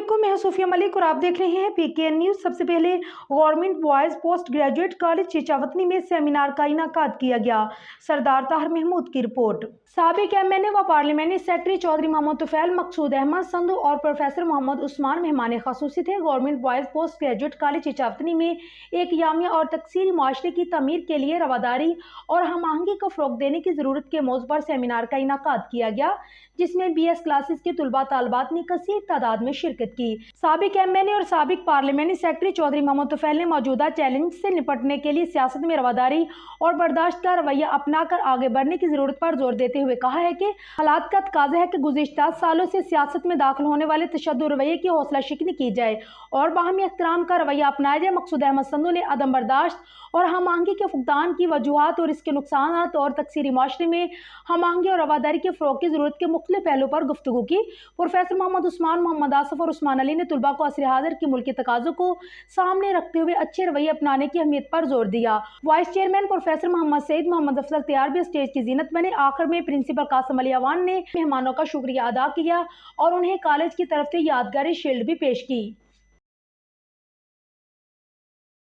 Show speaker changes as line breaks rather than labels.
अस्सलामुअलैकुम, मैं सूफिया मलिक और आप देख रहे हैं PKN न्यूज़। सबसे पहले government boys post graduate college Chichawatni में सेमिनार का इनेकाद किया गया। सरदार ताहिर महमूद की रिपोर्ट। साबिक MNA व पार्लियामेंट्री सेक्रेटरी चौधरी मोहम्मद तुफैल, मकसूद अहमद संधू और प्रोफेसर मोहम्मद उस्मान मेहमान खसूसी थे। Government boys post graduate college Chichawatni में एक यामिया और तकसीरी माशरे की तमीर के लिए रवादारी और हम आहंगी को फ़रोग़ देने की ज़रूरत के मौज़ू पर सेमिनार का इनेकाद किया गया, जिसमें BS क्लासेस के तुलबा तालबात ने कसीर तादाद में शिरकत की। साबिक MNA और साबिक पार्लियामेंट्री सेक्रेटरी चौधरी मोहम्मद तुफैल ने मौजूदा चैलेंज से निपटने के लिए सियासत में रवादारी और बर्दाश्त का रवैया अपनाकर आगे बढ़ने की जरूरत पर जोर देते हुए कहा है कि हालात का तकाजा है कि गुज़िश्ता सालों से सियासत में दाखिल होने वाले तशद्दुद रवैये की हौसला शिकनी की जाए और बाहमी एहतराम का रवैया अपनाया जाए। मकसूद अहमद संधू ने अदम बर्दाश्त और हम आहंगी के फुकदान की वजूहात और इसके नुकसान और तकसीरी माशरे में हम आहंगी और रवादारी के फ़रोग़ की ज़रूरत के मुख्तलिफ पहलुओं पर गुफ्तगू की। प्रोफेसर मोहम्मद उस्मान, मोहम्मद आसिफ और उस्मान अली ने तुलबा को असर हाज़िर की मुल्की तकाज़ों को सामने रखते हुए अच्छे रवैये अपनाने की अहमियत पर जोर दिया। Vice chairman professor Mohammad Saeed Mohammad Afzal तैयार भी स्टेज की जीनत बने। आखिर में प्रिंसिपल कासिम अली अवान ने मेहमानों का शुक्रिया अदा किया और उन्हें कॉलेज की तरफ से यादगारी शील्ड भी पेश की।